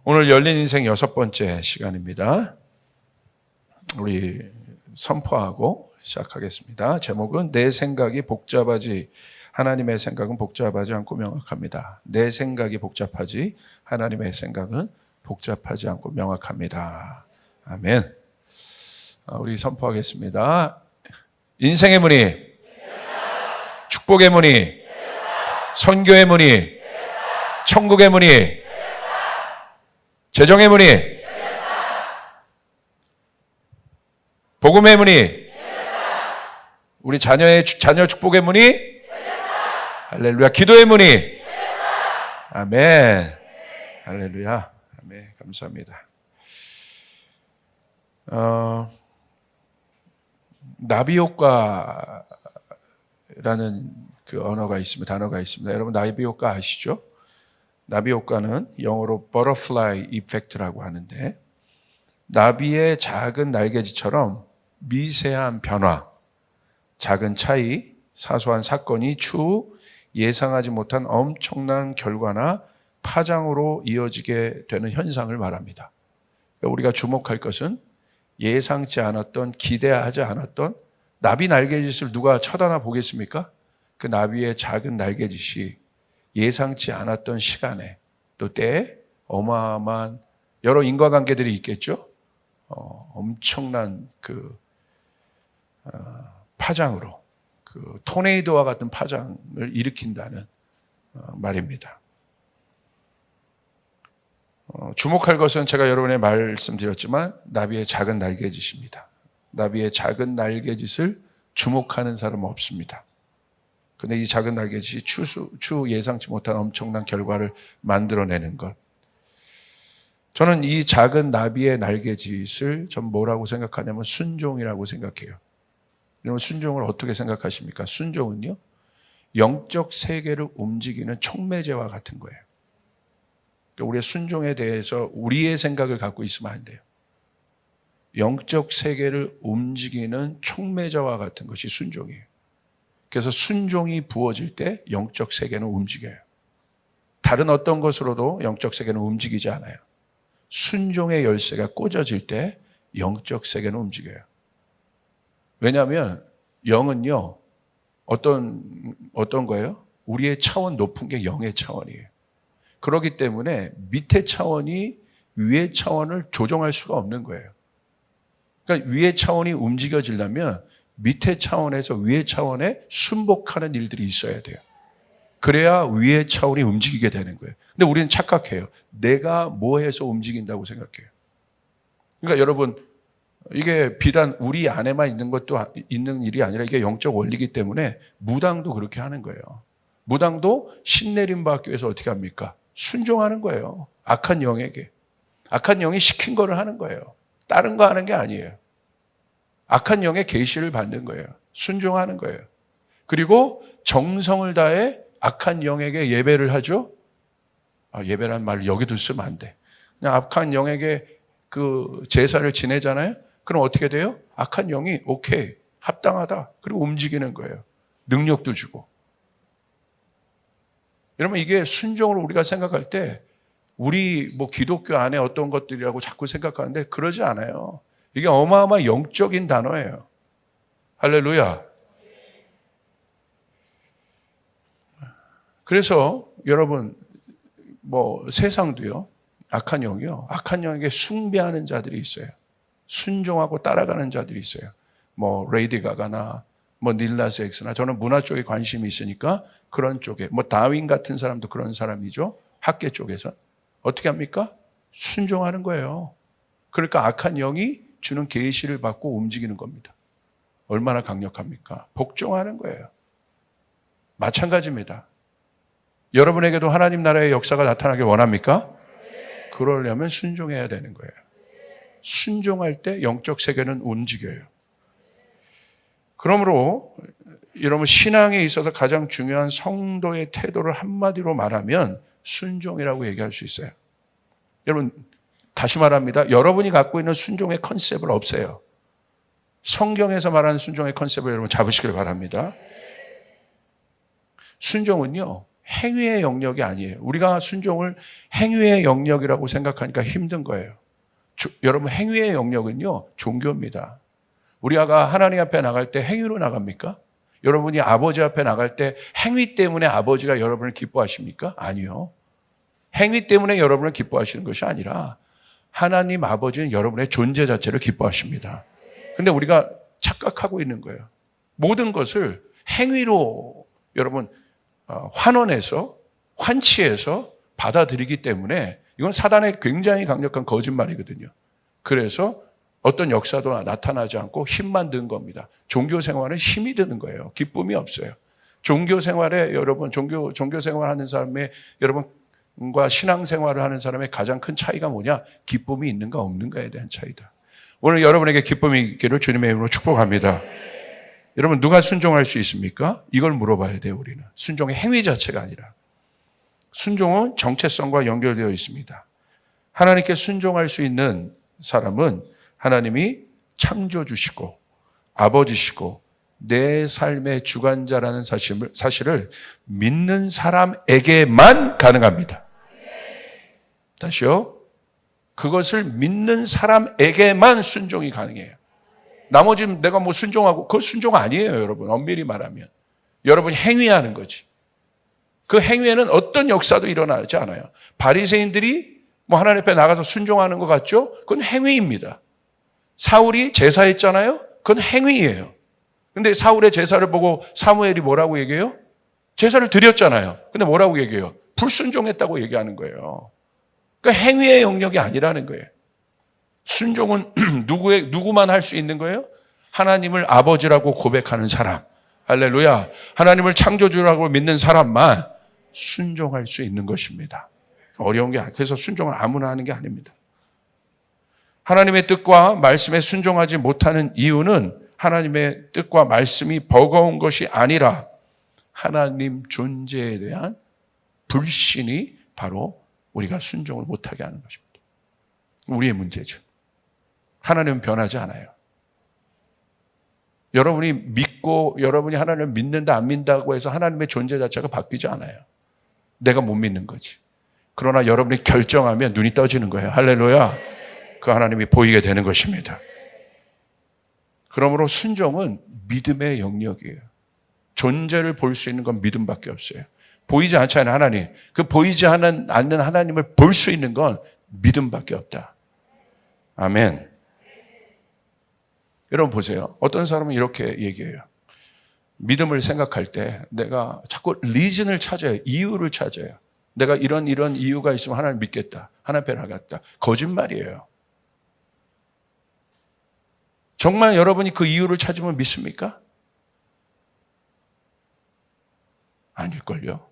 오늘 열린 인생 6번째 시간입니다. 우리 선포하고 시작하겠습니다. 제목은 내 생각이 복잡하지 하나님의 생각은 복잡하지 않고 명확합니다. 내 생각이 복잡하지 하나님의 생각은 복잡하지 않고 명확합니다. 아멘. 우리 선포하겠습니다. 인생의 문이, 축복의 문이, 선교의 문이, 천국의 문이, 재정의 문이, 복음의 문이, 우리 자녀 축복의 문이, 할렐루야, 기도의 문이, 아멘, 할렐루야, 아멘, 감사합니다. 나비 효과라는 그 단어가 있습니다. 여러분 나비 효과 아시죠? 나비 효과는 영어로 butterfly effect라고 하는데, 나비의 작은 날개짓처럼 미세한 변화, 작은 차이, 사소한 사건이 추후 예상하지 못한 엄청난 결과나 파장으로 이어지게 되는 현상을 말합니다. 우리가 주목할 것은 예상치 않았던, 기대하지 않았던 나비 날개짓을 누가 쳐다나 보겠습니까? 그 나비의 작은 날개짓이 예상치 않았던 시간에 또 때에 어마어마한 여러 인과관계들이 있겠죠. 엄청난 그 파장으로, 그 토네이도와 같은 파장을 일으킨다는 말입니다. 주목할 것은 제가 여러분에 말씀드렸지만 나비의 작은 날개짓입니다. 나비의 작은 날개짓을 주목하는 사람은 없습니다. 근데 이 작은 날개짓이 추후 예상치 못한 엄청난 결과를 만들어내는 것. 저는 이 작은 나비의 날개짓을 전 뭐라고 생각하냐면 순종이라고 생각해요. 여러분 순종을 어떻게 생각하십니까? 순종은요, 영적 세계를 움직이는 촉매제와 같은 거예요. 그러니까 우리의 순종에 대해서 우리의 생각을 갖고 있으면 안 돼요. 영적 세계를 움직이는 촉매자와 같은 것이 순종이에요. 그래서 순종이 부어질 때 영적 세계는 움직여요. 다른 어떤 것으로도 영적 세계는 움직이지 않아요. 순종의 열쇠가 꽂아질 때 영적 세계는 움직여요. 왜냐하면 영은요, 어떤 거예요? 우리의 차원 높은 게 영의 차원이에요. 그렇기 때문에 밑에 차원이 위의 차원을 조종할 수가 없는 거예요. 그러니까 위의 차원이 움직여지려면 밑에 차원에서 위의 차원에 순복하는 일들이 있어야 돼요. 그래야 위의 차원이 움직이게 되는 거예요. 근데 우리는 착각해요. 내가 뭐 해서 움직인다고 생각해요. 그러니까 여러분, 이게 비단 우리 안에만 있는 일이 아니라 이게 영적 원리이기 때문에 무당도 그렇게 하는 거예요. 무당도 신내림 받기 위해서 어떻게 합니까? 순종하는 거예요. 악한 영에게. 악한 영이 시킨 거를 하는 거예요. 다른 거 하는 게 아니에요. 악한 영의 계시를 받는 거예요. 순종하는 거예요. 그리고 정성을 다해 악한 영에게 예배를 하죠. 예배란 말을 여기도 쓰면 안 돼. 그냥 악한 영에게 그 제사를 지내잖아요. 그럼 어떻게 돼요? 악한 영이 오케이, 합당하다. 그리고 움직이는 거예요. 능력도 주고. 여러분, 이게 순종으로 우리가 생각할 때 우리 기독교 안에 어떤 것들이라고 자꾸 생각하는데 그러지 않아요. 이게 어마어마한 영적인 단어예요. 할렐루야. 그래서 여러분, 세상도요, 악한 영이요, 악한 영에게 숭배하는 자들이 있어요. 순종하고 따라가는 자들이 있어요. 레이디 가가나 닐라스 엑스나, 저는 문화 쪽에 관심이 있으니까 그런 쪽에, 다윈 같은 사람도 그런 사람이죠. 학계 쪽에서 어떻게 합니까? 순종하는 거예요. 그러니까 악한 영이 주는 계시를 받고 움직이는 겁니다. 얼마나 강력합니까? 복종하는 거예요. 마찬가지입니다. 여러분에게도 하나님 나라의 역사가 나타나길 원합니까? 그러려면 순종해야 되는 거예요. 순종할 때 영적 세계는 움직여요. 그러므로 여러분, 신앙에 있어서 가장 중요한 성도의 태도를 한마디로 말하면 순종이라고 얘기할 수 있어요. 여러분, 다시 말합니다. 여러분이 갖고 있는 순종의 컨셉을 없애요. 성경에서 말하는 순종의 컨셉을 여러분 잡으시길 바랍니다. 순종은요, 행위의 영역이 아니에요. 우리가 순종을 행위의 영역이라고 생각하니까 힘든 거예요. 여러분, 행위의 영역은요, 종교입니다. 우리가 하나님 앞에 나갈 때 행위로 나갑니까? 여러분이 아버지 앞에 나갈 때 행위 때문에 아버지가 여러분을 기뻐하십니까? 아니요. 행위 때문에 여러분을 기뻐하시는 것이 아니라 하나님 아버지는 여러분의 존재 자체를 기뻐하십니다. 근데 우리가 착각하고 있는 거예요. 모든 것을 행위로 여러분 환원해서 환치해서 받아들이기 때문에 이건 사단의 굉장히 강력한 거짓말이거든요. 그래서 어떤 역사도 나타나지 않고 힘만 든 겁니다. 종교 생활은 힘이 드는 거예요. 기쁨이 없어요. 종교 생활에 여러분 종교 생활하는 사람의 여러분과 신앙 생활을 하는 사람의 가장 큰 차이가 뭐냐? 기쁨이 있는가 없는가에 대한 차이다. 오늘 여러분에게 기쁨이 있기를 주님의 이름으로 축복합니다. 여러분, 누가 순종할 수 있습니까? 이걸 물어봐야 돼요, 우리는. 순종의 행위 자체가 아니라. 순종은 정체성과 연결되어 있습니다. 하나님께 순종할 수 있는 사람은 하나님이 창조주시고 아버지시고 내 삶의 주관자라는 사실을 믿는 사람에게만 가능합니다. 다시요. 그것을 믿는 사람에게만 순종이 가능해요. 나머지 내가 뭐 순종하고, 그거 순종 아니에요, 여러분. 엄밀히 말하면. 여러분이 행위하는 거지. 그 행위에는 어떤 역사도 일어나지 않아요. 바리새인들이 뭐 하나님 앞에 나가서 순종하는 것 같죠? 그건 행위입니다. 사울이 제사했잖아요? 그건 행위예요. 근데 사울의 제사를 보고 사무엘이 뭐라고 얘기해요? 제사를 드렸잖아요. 근데 뭐라고 얘기해요? 불순종했다고 얘기하는 거예요. 그러니까 행위의 영역이 아니라는 거예요. 순종은 누구만 할 수 있는 거예요? 하나님을 아버지라고 고백하는 사람. 할렐루야. 하나님을 창조주라고 믿는 사람만 순종할 수 있는 것입니다. 어려운 게 아니에요. 그래서 순종은 아무나 하는 게 아닙니다. 하나님의 뜻과 말씀에 순종하지 못하는 이유는 하나님의 뜻과 말씀이 버거운 것이 아니라 하나님 존재에 대한 불신이 바로 우리가 순종을 못하게 하는 것입니다. 우리의 문제죠. 하나님은 변하지 않아요. 여러분이 믿고 여러분이 하나님을 믿는다 안 믿는다고 해서 하나님의 존재 자체가 바뀌지 않아요. 내가 못 믿는 거지. 그러나 여러분이 결정하면 눈이 떠지는 거예요. 할렐루야. 그 하나님이 보이게 되는 것입니다. 그러므로 순종은 믿음의 영역이에요. 존재를 볼 수 있는 건 믿음밖에 없어요. 보이지 않잖아요, 하나님. 그 보이지 않는 하나님을 볼 수 있는 건 믿음밖에 없다. 아멘. 여러분 보세요. 어떤 사람은 이렇게 얘기해요. 믿음을 생각할 때 내가 자꾸 리즌을 찾아요. 이유를 찾아요. 내가 이런 이유가 있으면 하나님 믿겠다. 하나님 앞에 나갔다. 거짓말이에요. 정말 여러분이 그 이유를 찾으면 믿습니까? 아닐걸요.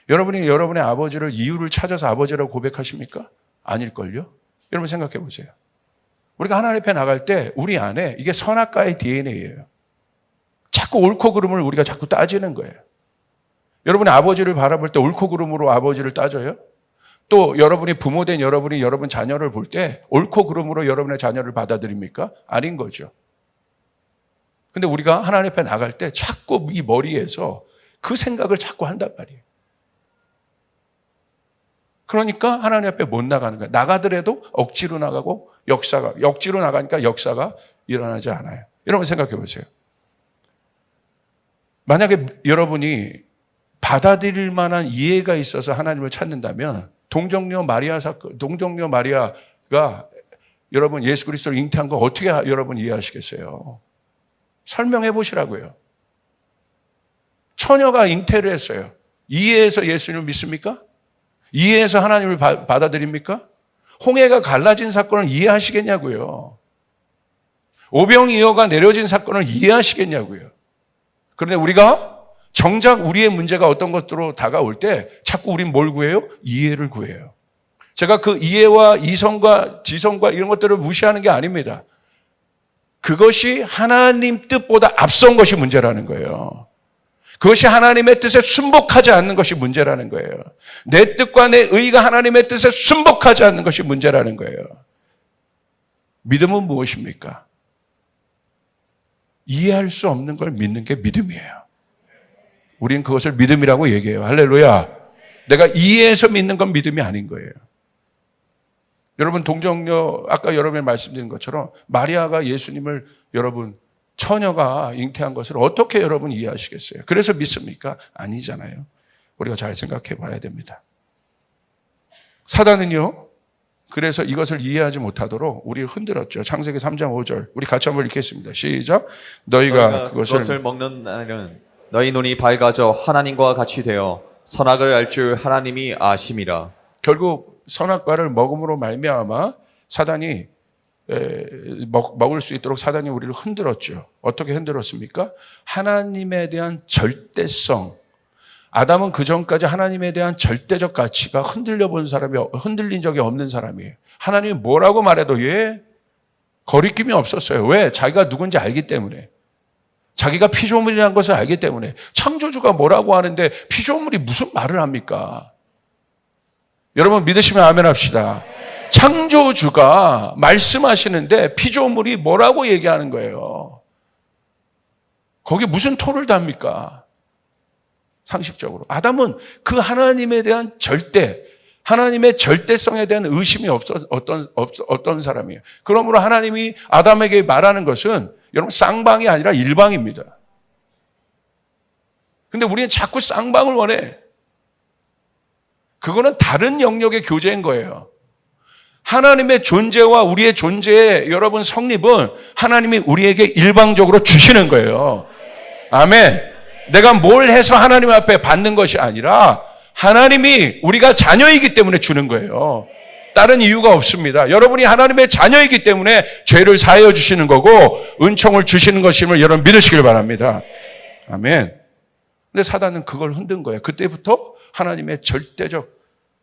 여러분이 여러분의 아버지를 이유를 찾아서 아버지라고 고백하십니까? 아닐걸요. 여러분 생각해 보세요. 우리가 하나님 앞에 나갈 때 우리 안에 이게 선악과의 DNA예요. 자꾸 옳고 그름을 우리가 자꾸 따지는 거예요. 여러분의 아버지를 바라볼 때 옳고 그름으로 아버지를 따져요? 또 여러분이 부모된 여러분이 여러분 자녀를 볼 때 옳고 그름으로 여러분의 자녀를 받아들입니까? 아닌 거죠. 근데 우리가 하나님 앞에 나갈 때 자꾸 이 머리에서 그 생각을 자꾸 한단 말이에요. 그러니까 하나님 앞에 못 나가는 거예요. 나가더라도 억지로 나가고 억지로 나가니까 역사가 일어나지 않아요. 여러분 생각해 보세요. 만약에 여러분이 받아들일 만한 이해가 있어서 하나님을 찾는다면 동정녀 마리아가 여러분 예수 그리스도를 잉태한 거 어떻게 여러분 이해하시겠어요? 설명해 보시라고요. 처녀가 잉태를 했어요. 이해해서 예수님을 믿습니까? 이해해서 하나님을 받아들입니까? 홍해가 갈라진 사건을 이해하시겠냐고요. 오병이어가 내려진 사건을 이해하시겠냐고요. 그런데 우리가 정작 우리의 문제가 어떤 것으로 다가올 때 자꾸 우린 뭘 구해요? 이해를 구해요. 제가 그 이해와 이성과 지성과 이런 것들을 무시하는 게 아닙니다. 그것이 하나님 뜻보다 앞선 것이 문제라는 거예요. 그것이 하나님의 뜻에 순복하지 않는 것이 문제라는 거예요. 내 뜻과 내 의가 하나님의 뜻에 순복하지 않는 것이 문제라는 거예요. 믿음은 무엇입니까? 이해할 수 없는 걸 믿는 게 믿음이에요. 우리는 그것을 믿음이라고 얘기해요. 할렐루야. 내가 이해해서 믿는 건 믿음이 아닌 거예요. 여러분 동정녀 아까 여러분이 말씀드린 것처럼 마리아가 예수님을 여러분 처녀가 잉태한 것을 어떻게 여러분 이해하시겠어요? 그래서 믿습니까? 아니잖아요. 우리가 잘 생각해 봐야 됩니다. 사단은요. 그래서 이것을 이해하지 못하도록 우리를 흔들었죠. 창세기 3장 5절. 우리 같이 한번 읽겠습니다. 시작. 너희가 그것을 먹는 날은 너희 눈이 밝아져 하나님과 같이 되어 선악을 알 줄 하나님이 아심이라. 결국 선악과를 먹음으로 말미암아 사단이 먹을 수 있도록 사단이 우리를 흔들었죠. 어떻게 흔들었습니까? 하나님에 대한 절대성. 아담은 그 전까지 하나님에 대한 절대적 가치가 흔들린 적이 없는 사람이에요. 하나님이 뭐라고 말해도 거리낌이 없었어요. 왜? 자기가 누군지 알기 때문에. 자기가 피조물이라는 것을 알기 때문에. 창조주가 뭐라고 하는데 피조물이 무슨 말을 합니까? 여러분 믿으시면 아멘 합시다. 창조주가 말씀하시는데 피조물이 뭐라고 얘기하는 거예요? 거기에 무슨 토를 답니까? 상식적으로. 아담은 그 하나님에 대한 하나님의 절대성에 대한 의심이 어떤 사람이에요. 그러므로 하나님이 아담에게 말하는 것은 여러분 쌍방이 아니라 일방입니다. 근데 우리는 자꾸 쌍방을 원해. 그거는 다른 영역의 교제인 거예요. 하나님의 존재와 우리의 존재의 여러분 성립은 하나님이 우리에게 일방적으로 주시는 거예요. 아멘. 내가 뭘 해서 하나님 앞에 받는 것이 아니라 하나님이 우리가 자녀이기 때문에 주는 거예요. 다른 이유가 없습니다. 여러분이 하나님의 자녀이기 때문에 죄를 사하여 주시는 거고 은총을 주시는 것임을 여러분 믿으시길 바랍니다. 아멘. 근데 사단은 그걸 흔든 거예요. 그때부터 하나님의 절대적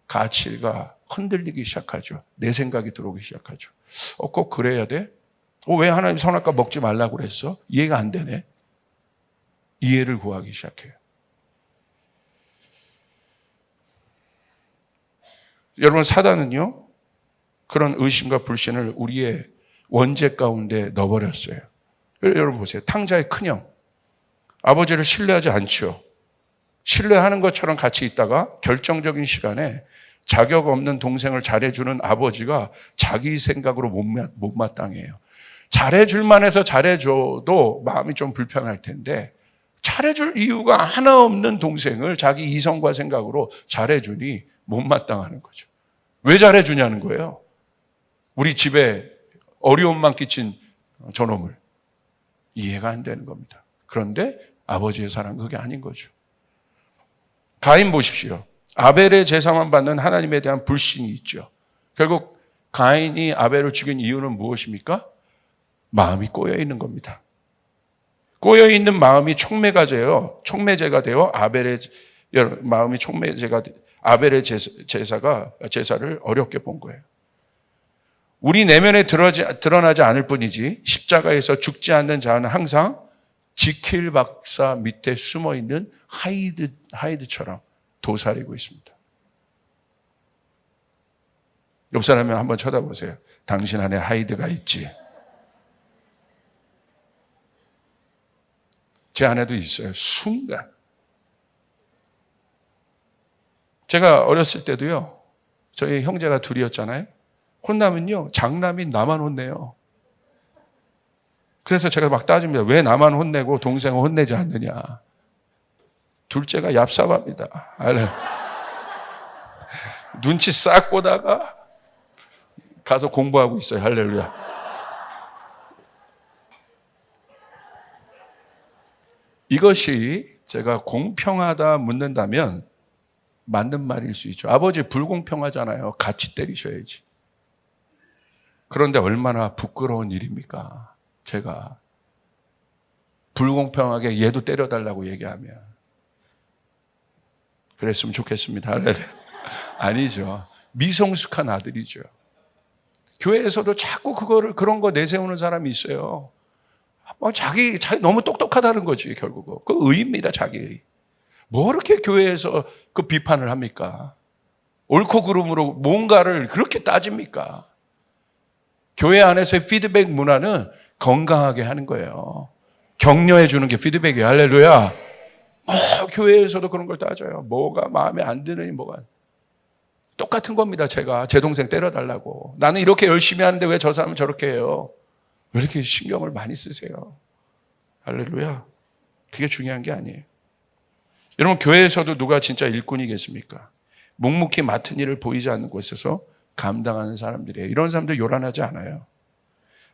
가치가 흔들리기 시작하죠. 내 생각이 들어오기 시작하죠. 꼭 그래야 돼? 왜 하나님 선악과 먹지 말라고 그랬어? 이해가 안 되네. 이해를 구하기 시작해요. 여러분 사단은요. 그런 의심과 불신을 우리의 원죄 가운데 넣어버렸어요. 여러분 보세요. 탕자의 큰형. 아버지를 신뢰하지 않죠. 신뢰하는 것처럼 같이 있다가 결정적인 시간에 자격 없는 동생을 잘해주는 아버지가 자기 생각으로 못마땅해요. 잘해줄만 해서 잘해줘도 마음이 좀 불편할 텐데 잘해줄 이유가 하나 없는 동생을 자기 이성과 생각으로 잘해주니 못마땅하는 거죠. 왜 잘해주냐는 거예요. 우리 집에 어려움만 끼친 저놈을. 이해가 안 되는 겁니다. 그런데 아버지의 사랑은 그게 아닌 거죠. 가인 보십시오. 아벨의 제사만 받는 하나님에 대한 불신이 있죠. 결국 가인이 아벨을 죽인 이유는 무엇입니까? 마음이 꼬여 있는 겁니다. 꼬여 있는 마음이 촉매제가 되어 아벨의 제사를 어렵게 본 거예요. 우리 내면에 드러나지 않을 뿐이지 십자가에서 죽지 않는 자는 항상 지킬 박사 밑에 숨어 있는 하이드처럼 도사리고 있습니다. 옆 사람을 한번 쳐다보세요. 당신 안에 하이드가 있지. 제 안에도 있어요. 순간. 제가 어렸을 때도요. 저희 형제가 둘이었잖아요. 혼나면요. 장남인 나만 혼내요. 그래서 제가 막 따집니다. 왜 나만 혼내고 동생은 혼내지 않느냐. 둘째가 얍삽합니다. 눈치 싹 보다가 가서 공부하고 있어요. 할렐루야. 이것이 제가 공평하다 묻는다면 맞는 말일 수 있죠. 아버지 불공평하잖아요. 같이 때리셔야지. 그런데 얼마나 부끄러운 일입니까? 제가 불공평하게 얘도 때려달라고 얘기하면. 그랬으면 좋겠습니다. 할렐루야. 아니죠. 미성숙한 아들이죠. 교회에서도 자꾸 그런 거 내세우는 사람이 있어요. 자기 너무 똑똑하다는 거지, 결국은. 그 의입니다, 자기 의. 뭐 이렇게 교회에서 그 비판을 합니까? 옳고 그름으로 뭔가를 그렇게 따집니까? 교회 안에서의 피드백 문화는 건강하게 하는 거예요. 격려해 주는 게 피드백이에요. 할렐루야. 교회에서도 그런 걸 따져요. 뭐가 마음에 안 드느니 뭐가. 똑같은 겁니다. 제가 제 동생 때려달라고. 나는 이렇게 열심히 하는데 왜 저 사람은 저렇게 해요? 왜 이렇게 신경을 많이 쓰세요? 할렐루야. 그게 중요한 게 아니에요. 여러분, 교회에서도 누가 진짜 일꾼이겠습니까? 묵묵히 맡은 일을 보이지 않는 곳에서 감당하는 사람들이에요. 이런 사람들 요란하지 않아요.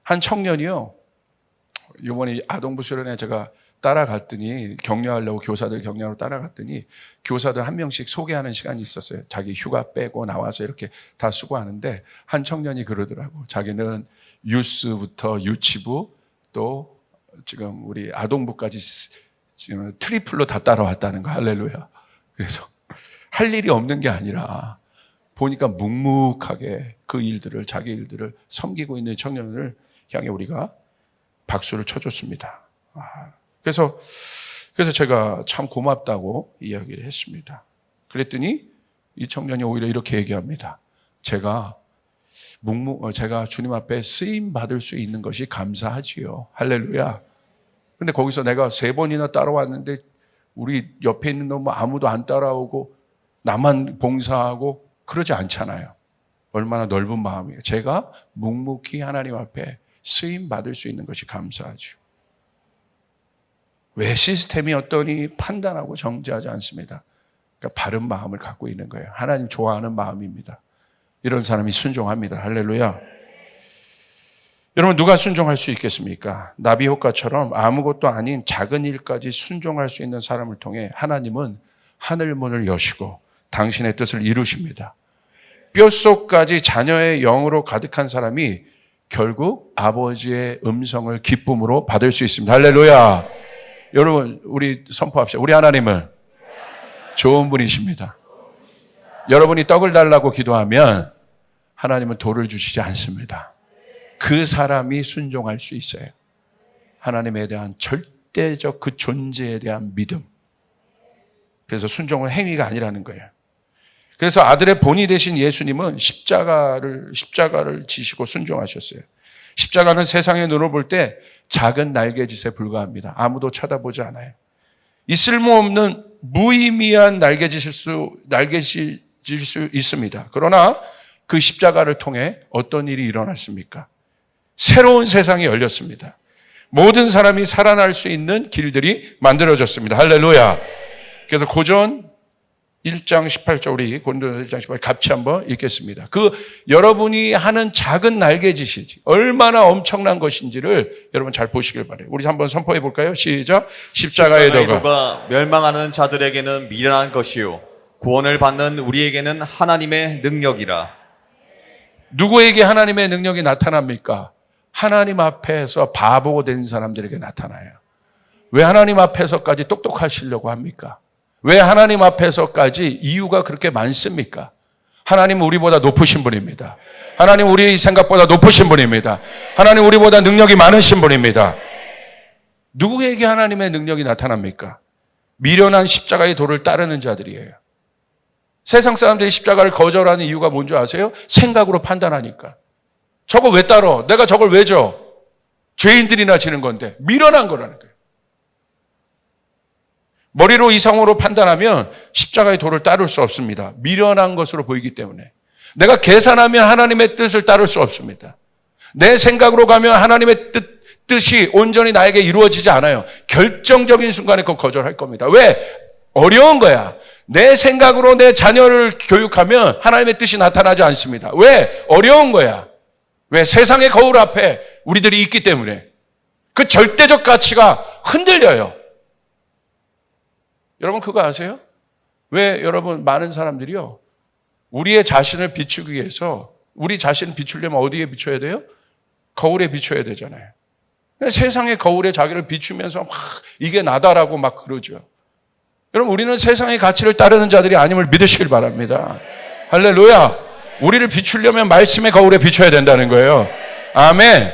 한 청년이요, 이번에 아동부 수련회 제가 따라갔더니, 격려하려고 교사들 격려하러 따라갔더니 교사들 한 명씩 소개하는 시간이 있었어요. 자기 휴가 빼고 나와서 이렇게 다 수고하는데 한 청년이 그러더라고. 자기는 유스부터 유치부 또 지금 우리 아동부까지 지금 트리플로 다 따라왔다는 거. 할렐루야. 그래서 할 일이 없는 게 아니라 보니까 묵묵하게 그 일들을, 자기 일들을 섬기고 있는 청년을 향해 우리가 박수를 쳐줬습니다. 그래서 제가 참 고맙다고 이야기를 했습니다. 그랬더니 이 청년이 오히려 이렇게 얘기합니다. 제가 주님 앞에 쓰임 받을 수 있는 것이 감사하지요. 할렐루야. 근데 거기서 내가 3번이나 따라왔는데 우리 옆에 있는 놈은 아무도 안 따라오고 나만 봉사하고 그러지 않잖아요. 얼마나 넓은 마음이에요. 제가 묵묵히 하나님 앞에 쓰임 받을 수 있는 것이 감사하죠. 왜 시스템이 어떠니 판단하고 정죄하지 않습니다. 그러니까 바른 마음을 갖고 있는 거예요. 하나님 좋아하는 마음입니다. 이런 사람이 순종합니다. 할렐루야. 여러분, 누가 순종할 수 있겠습니까? 나비 효과처럼 아무것도 아닌 작은 일까지 순종할 수 있는 사람을 통해 하나님은 하늘문을 여시고 당신의 뜻을 이루십니다. 뼛속까지 자녀의 영으로 가득한 사람이 결국 아버지의 음성을 기쁨으로 받을 수 있습니다. 할렐루야. 여러분, 우리 선포합시다. 우리 하나님은 좋은 분이십니다. 여러분이 떡을 달라고 기도하면 하나님은 돌을 주시지 않습니다. 그 사람이 순종할 수 있어요. 하나님에 대한 절대적 그 존재에 대한 믿음. 그래서 순종은 행위가 아니라는 거예요. 그래서 아들의 본이 되신 예수님은 십자가를 지시고 순종하셨어요. 십자가는 세상의 눈으로 볼 때 작은 날개짓에 불과합니다. 아무도 쳐다보지 않아요. 이 쓸모없는 무의미한 날개짓일 수 있습니다. 그러나 그 십자가를 통해 어떤 일이 일어났습니까? 새로운 세상이 열렸습니다. 모든 사람이 살아날 수 있는 길들이 만들어졌습니다. 할렐루야. 그래서 고전 1장 18절, 우리 고린도전서 1장 18절 같이 한번 읽겠습니다. 그 여러분이 하는 작은 날개짓이지 얼마나 엄청난 것인지를 여러분 잘 보시길 바래요. 우리 한번 선포해 볼까요? 시작. 십자가의 도가 멸망하는 자들에게는 미련한 것이요 구원을 받는 우리에게는 하나님의 능력이라. 누구에게 하나님의 능력이 나타납니까? 하나님 앞에서 바보 된 사람들에게 나타나요. 왜 하나님 앞에서까지 똑똑하시려고 합니까? 왜 하나님 앞에서까지 이유가 그렇게 많습니까? 하나님은 우리보다 높으신 분입니다. 하나님 우리 생각보다 높으신 분입니다. 하나님 우리보다 능력이 많으신 분입니다. 누구에게 하나님의 능력이 나타납니까? 미련한 십자가의 도를 따르는 자들이에요. 세상 사람들이 십자가를 거절하는 이유가 뭔지 아세요? 생각으로 판단하니까. 저거 왜 따러? 내가 저걸 왜 줘? 죄인들이나 지는 건데. 미련한 거라는 거예요. 머리로 이성으로 판단하면 십자가의 도를 따를 수 없습니다. 미련한 것으로 보이기 때문에. 내가 계산하면 하나님의 뜻을 따를 수 없습니다. 내 생각으로 가면 하나님의 뜻이 온전히 나에게 이루어지지 않아요. 결정적인 순간에 그거 거절할 겁니다. 왜? 어려운 거야. 내 생각으로 내 자녀를 교육하면 하나님의 뜻이 나타나지 않습니다. 왜? 어려운 거야. 왜? 세상의 거울 앞에 우리들이 있기 때문에. 그 절대적 가치가 흔들려요. 여러분 그거 아세요? 왜 여러분 많은 사람들이요, 우리의 자신을 비추기 위해서, 우리 자신을 비추려면 어디에 비춰야 돼요? 거울에 비춰야 되잖아요. 세상의 거울에 자기를 비추면서 막 이게 나다라고 막 그러죠. 여러분 우리는 세상의 가치를 따르는 자들이 아님을 믿으시길 바랍니다. 할렐루야. 우리를 비추려면 말씀의 거울에 비춰야 된다는 거예요. 아멘.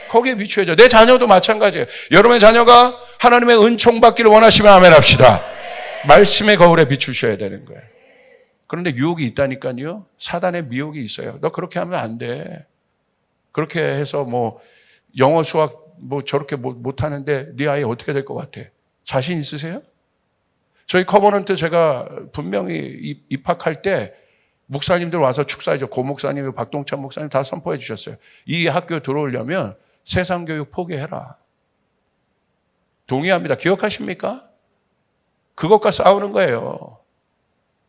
거기에 비춰야죠. 내 자녀도 마찬가지예요. 여러분의 자녀가 하나님의 은총 받기를 원하시면 아멘 합시다. 말씀의 거울에 비추셔야 되는 거예요. 그런데 유혹이 있다니까요. 사단의 미혹이 있어요. 너 그렇게 하면 안 돼. 그렇게 해서 뭐 영어 수학 뭐 저렇게 못하는데 네 아이 어떻게 될 것 같아? 자신 있으세요? 저희 커버넌트 제가 분명히 입학할 때 목사님들 와서 축사해줘. 고 목사님, 박동찬 목사님 다 선포해 주셨어요. 이 학교 들어오려면 세상교육 포기해라. 동의합니다. 기억하십니까? 그것과 싸우는 거예요.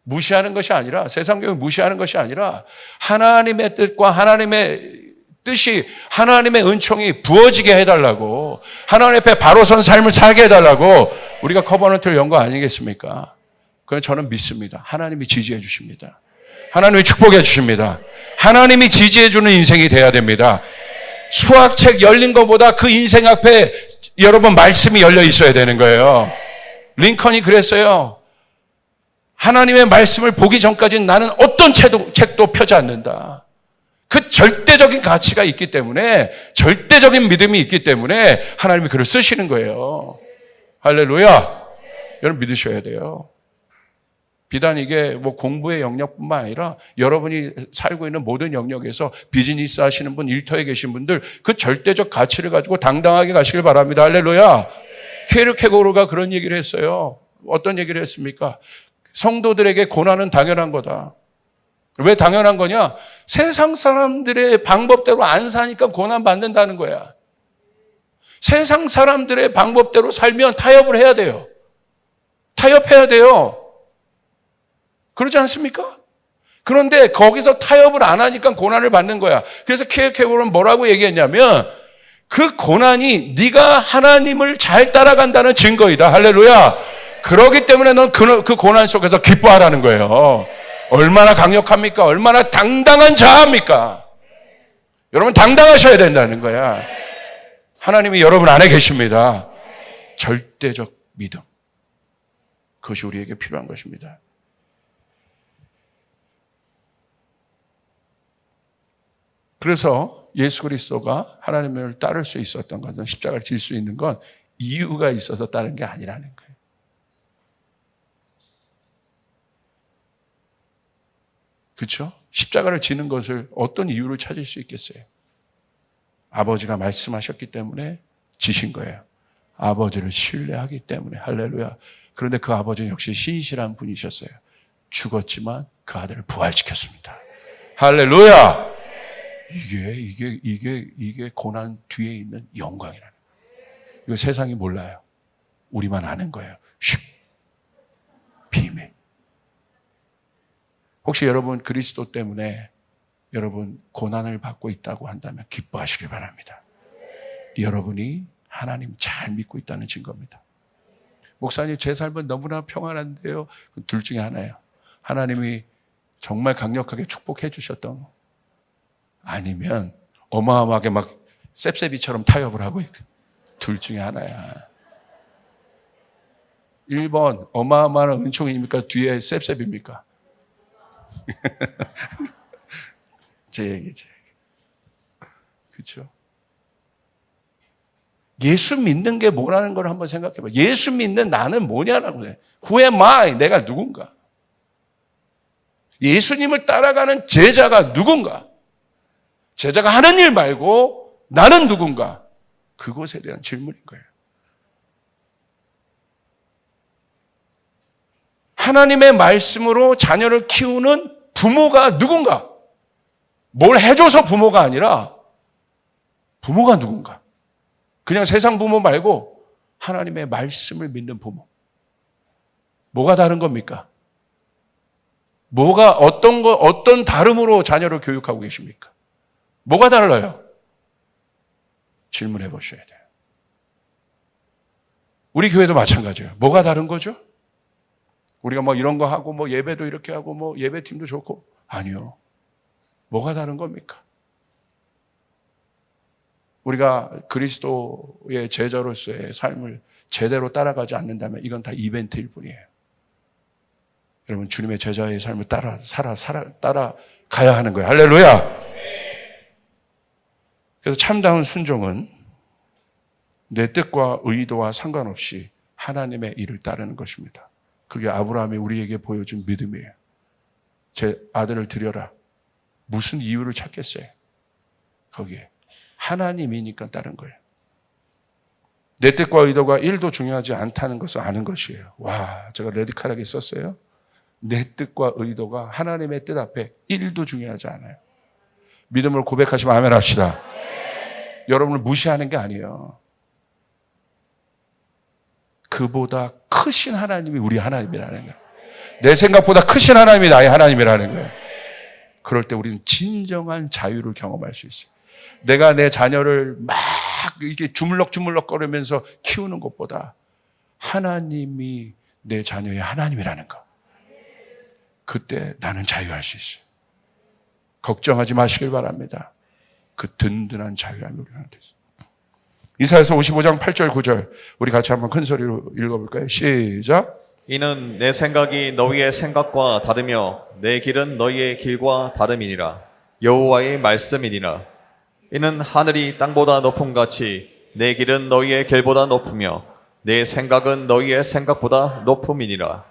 무시하는 것이 아니라, 세상교육 무시하는 것이 아니라 하나님의 뜻과 하나님의 뜻이, 하나님의 은총이 부어지게 해달라고, 하나님 앞에 바로 선 삶을 살게 해달라고 우리가 커버넌트를 연 거 아니겠습니까? 그건 저는 믿습니다. 하나님이 지지해 주십니다. 하나님이 축복해 주십니다. 하나님이 지지해 주는 인생이 돼야 됩니다. 수학책 열린 것보다 그 인생 앞에 여러분 말씀이 열려 있어야 되는 거예요. 링컨이 그랬어요. 하나님의 말씀을 보기 전까지는 나는 어떤 책도 펴지 않는다. 그 절대적인 가치가 있기 때문에, 절대적인 믿음이 있기 때문에 하나님이 그를 쓰시는 거예요. 할렐루야. 여러분 믿으셔야 돼요. 비단 이게 뭐 공부의 영역뿐만 아니라 여러분이 살고 있는 모든 영역에서 비즈니스 하시는 분, 일터에 계신 분들 그 절대적 가치를 가지고 당당하게 가시길 바랍니다. 할렐루야. 케르케고르가 그런 얘기를 했어요. 어떤 얘기를 했습니까? 성도들에게 고난은 당연한 거다. 왜 당연한 거냐? 세상 사람들의 방법대로 안 사니까 고난 받는다는 거야. 세상 사람들의 방법대로 살면 타협을 해야 돼요. 타협해야 돼요. 그러지 않습니까? 그런데 거기서 타협을 안 하니까 고난을 받는 거야. 그래서 케르케고르는 뭐라고 얘기했냐면 그 고난이 네가 하나님을 잘 따라간다는 증거이다. 할렐루야. 그러기 때문에 넌 그 고난 속에서 기뻐하라는 거예요. 얼마나 강력합니까? 얼마나 당당한 자입니까? 여러분 당당하셔야 된다는 거야. 하나님이 여러분 안에 계십니다. 절대적 믿음. 그것이 우리에게 필요한 것입니다. 그래서 예수 그리스도가 하나님을 따를 수 있었던 것은, 십자가를 질 수 있는 건 이유가 있어서 따른 게 아니라는 거예요. 그렇죠? 십자가를 지는 것을 어떤 이유를 찾을 수 있겠어요? 아버지가 말씀하셨기 때문에 지신 거예요. 아버지를 신뢰하기 때문에. 할렐루야. 그런데 그 아버지는 역시 신실한 분이셨어요. 죽었지만 그 아들을 부활시켰습니다. 할렐루야. 이게 고난 뒤에 있는 영광이라는 거예요. 이거 세상이 몰라요. 우리만 아는 거예요. 비밀. 혹시 여러분 그리스도 때문에 여러분 고난을 받고 있다고 한다면 기뻐하시길 바랍니다. 여러분이 하나님 잘 믿고 있다는 증거입니다. 목사님, 제 삶은 너무나 평안한데요. 둘 중에 하나예요. 하나님이 정말 강력하게 축복해 주셨던, 아니면 어마어마하게 막 셉셉이처럼 타협을 하고 있던, 둘 중에 하나야. 1번 어마어마한 은총입니까? 뒤에 셉셉입니까? 제 얘기죠. 그렇죠? 예수 믿는 게 뭐라는 걸 한번 생각해 봐. 예수 믿는 나는 뭐냐라고 해. Who am I? 내가 누군가? 예수님을 따라가는 제자가 누군가? 제자가 하는 일 말고 나는 누군가? 그것에 대한 질문인 거예요. 하나님의 말씀으로 자녀를 키우는 부모가 누군가? 뭘 해줘서 부모가 아니라 부모가 누군가? 그냥 세상 부모 말고 하나님의 말씀을 믿는 부모. 뭐가 다른 겁니까? 뭐가 어떤 다름으로 자녀를 교육하고 계십니까? 뭐가 달라요? 질문해 보셔야 돼요. 우리 교회도 마찬가지예요. 뭐가 다른 거죠? 우리가 뭐 이런 거 하고 뭐 예배도 이렇게 하고 뭐 예배팀도 좋고, 아니요. 뭐가 다른 겁니까? 우리가 그리스도의 제자로서의 삶을 제대로 따라가지 않는다면 이건 다 이벤트일 뿐이에요. 여러분 주님의 제자의 삶을 따라가야 하는 거예요. 할렐루야. 그래서 참다운 순종은 내 뜻과 의도와 상관없이 하나님의 일을 따르는 것입니다. 그게 아브라함이 우리에게 보여준 믿음이에요. 제 아들을 드려라. 무슨 이유를 찾겠어요? 거기에 하나님이니까 따른 거예요. 내 뜻과 의도가 1도 중요하지 않다는 것을 아는 것이에요. 와, 제가 레디컬하게 썼어요. 내 뜻과 의도가 하나님의 뜻 앞에 1도 중요하지 않아요. 믿음으로 고백하시면 아멘 합시다. 여러분을 무시하는 게 아니에요. 그보다 크신 하나님이 우리 하나님이라는 거예요. 내 생각보다 크신 하나님이 나의 하나님이라는 거예요. 그럴 때 우리는 진정한 자유를 경험할 수 있어요. 내가 내 자녀를 막 이렇게 주물럭주물럭 거리면서 키우는 것보다 하나님이 내 자녀의 하나님이라는 거. 그때 나는 자유할 수 있어요. 걱정하지 마시길 바랍니다. 그 든든한 자유함이 우리한테 있어요. 이사야서 55장 8절 9절 우리 같이 한번 큰 소리로 읽어볼까요? 시작. 이는 내 생각이 너희의 생각과 다르며 내 길은 너희의 길과 다름이니라. 여호와의 말씀이니라. 이는 하늘이 땅보다 높음 같이 내 길은 너희의 길보다 높으며 내 생각은 너희의 생각보다 높음이니라.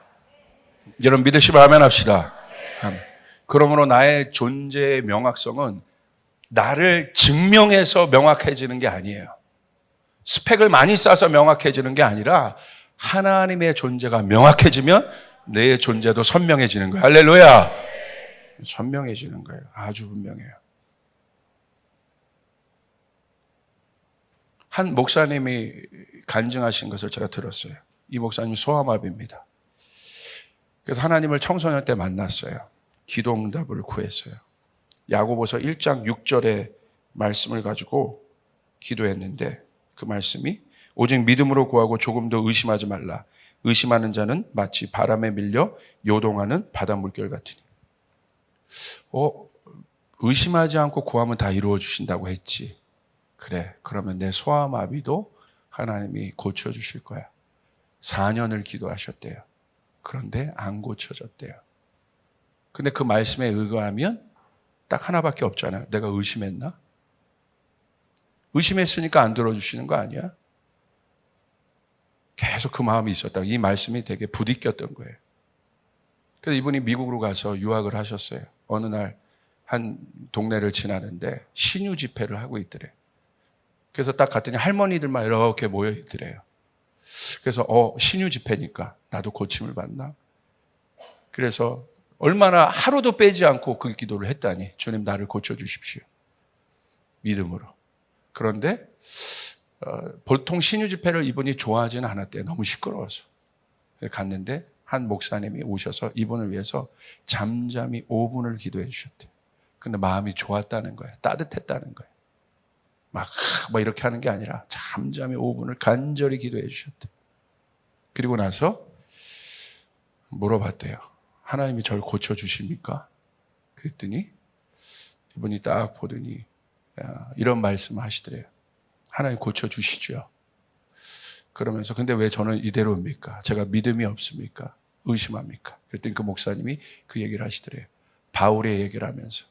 여러분 믿으시면 아멘 합시다. 아멘. 그러므로 나의 존재의 명확성은 나를 증명해서 명확해지는 게 아니에요. 스펙을 많이 쌓아서 명확해지는 게 아니라 하나님의 존재가 명확해지면 내 존재도 선명해지는 거예요. 할렐루야. 선명해지는 거예요. 아주 분명해요. 한 목사님이 간증하신 것을 제가 들었어요. 이 목사님 소아마비입니다. 그래서 하나님을 청소년 때 만났어요. 기도 응답을 구했어요. 야고보서 1장 6절의 말씀을 가지고 기도했는데 그 말씀이 오직 믿음으로 구하고 조금도 의심하지 말라. 의심하는 자는 마치 바람에 밀려 요동하는 바다 물결 같으니. 의심하지 않고 구하면 다 이루어 주신다고 했지. 그래, 그러면 내 소아마비도 하나님이 고쳐주실 거야. 4년을 기도하셨대요. 그런데 안 고쳐졌대요. 근데 그 말씀에 의거하면 딱 하나밖에 없잖아요. 내가 의심했나? 의심했으니까 안 들어주시는 거 아니야? 계속 그 마음이 있었다고. 이 말씀이 되게 부딪혔던 거예요. 그래서 이분이 미국으로 가서 유학을 하셨어요. 어느 날 한 동네를 지나는데 신유 집회를 하고 있더래요. 그래서 딱 갔더니 할머니들만 이렇게 모여 있더래요. 그래서 신유 집회니까 나도 고침을 받나? 그래서 얼마나 하루도 빼지 않고 그 기도를 했다니 주님 나를 고쳐주십시오. 믿음으로. 그런데 보통 신유 집회를 이분이 좋아하지는 않았대요. 너무 시끄러워서. 갔는데 한 목사님이 오셔서 이분을 위해서 잠잠히 5분을 기도해 주셨대요. 근데 마음이 좋았다는 거예요. 따뜻했다는 거예요. 막 이렇게 하는 게 아니라 잠잠히 5분을 간절히 기도해 주셨대요. 그리고 나서 물어봤대요. 하나님이 저를 고쳐주십니까? 그랬더니 이분이 딱 보더니 이런 말씀을 하시더래요. 하나님 고쳐주시죠. 그러면서 근데 왜 저는 이대로입니까? 제가 믿음이 없습니까? 의심합니까? 그랬더니 그 목사님이 그 얘기를 하시더래요. 바울의 얘기를 하면서.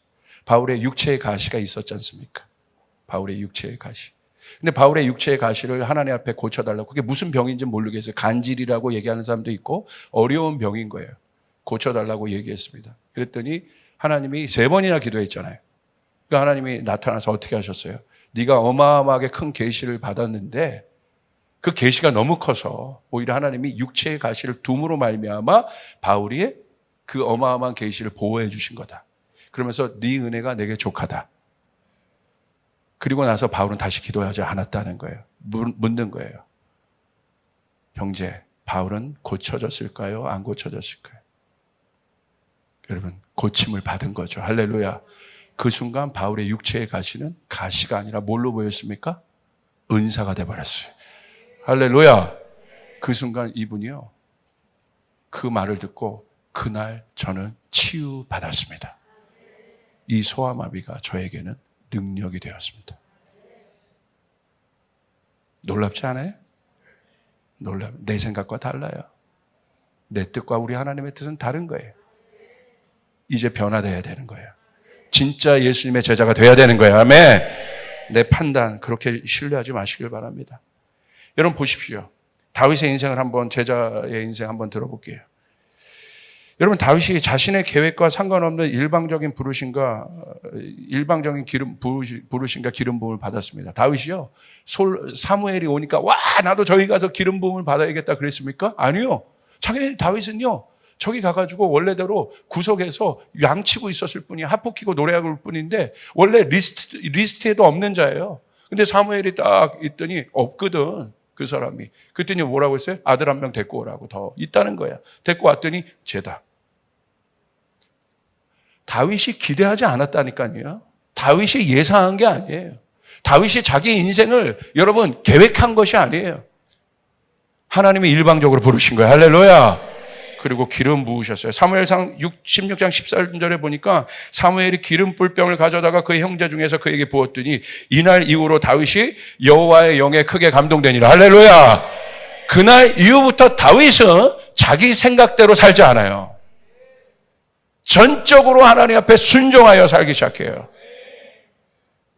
바울의 육체의 가시가 있었지 않습니까? 바울의 육체의 가시. 근데 바울의 육체의 가시를 하나님 앞에 고쳐달라고. 그게 무슨 병인지 모르겠어요. 간질이라고 얘기하는 사람도 있고 어려운 병인 거예요. 고쳐달라고 얘기했습니다. 그랬더니 하나님이 3번이나 기도했잖아요. 그러니까 하나님이 나타나서 어떻게 하셨어요? 네가 어마어마하게 큰 계시를 받았는데 그 계시가 너무 커서 오히려 하나님이 육체의 가시를 둠으로 말미암아 바울이 그 어마어마한 계시를 보호해 주신 거다. 그러면서 네 은혜가 내게 족하다. 그리고 나서 바울은 다시 기도하지 않았다는 거예요. 묻는 거예요. 형제, 바울은 고쳐졌을까요? 안 고쳐졌을까요? 여러분, 고침을 받은 거죠. 할렐루야. 그 순간 바울의 육체의 가시는 가시가 아니라 뭘로 보였습니까? 은사가 돼버렸어요. 할렐루야. 그 순간 이분이요. 그 말을 듣고 그날 저는 치유받았습니다. 이 소아마비가 저에게는 능력이 되었습니다. 놀랍지 않아요? 내 생각과 달라요. 내 뜻과 우리 하나님의 뜻은 다른 거예요. 이제 변화되어야 되는 거예요. 진짜 예수님의 제자가 돼야 되는 거예요. 아멘. 내 판단 그렇게 신뢰하지 마시길 바랍니다. 여러분 보십시오. 다윗의 인생을 한번 제자의 인생 한번 들어볼게요. 여러분, 다윗이 자신의 계획과 상관없는 일방적인 부르심과 기름 부음을 받았습니다. 다윗이요, 사무엘이 오니까 와, 나도 저기 가서 기름 부음을 받아야겠다 그랬습니까? 아니요. 다윗은요, 저기 가가지고 원래대로 구석에서 양치고 있었을 뿐이야. 하프 키고 노래하고 올 뿐인데 원래 리스트에도 없는 자예요. 근데 사무엘이 딱 있더니 없거든, 그 사람이. 그랬더니 뭐라고 했어요? 아들 한 명 데리고 오라고. 더 있다는 거야. 데리고 왔더니 쟤다. 다윗이 기대하지 않았다니까요. 다윗이 예상한 게 아니에요. 다윗이 자기 인생을 여러분 계획한 것이 아니에요. 하나님이 일방적으로 부르신 거예요. 할렐루야. 그리고 기름 부으셨어요. 사무엘상 16장 14절에 보니까 사무엘이 기름 뿔병을 가져다가 그의 형제 중에서 그에게 부었더니 이날 이후로 다윗이 여호와의 영에 크게 감동되니라. 할렐루야. 그날 이후부터 다윗은 자기 생각대로 살지 않아요. 전적으로 하나님 앞에 순종하여 살기 시작해요.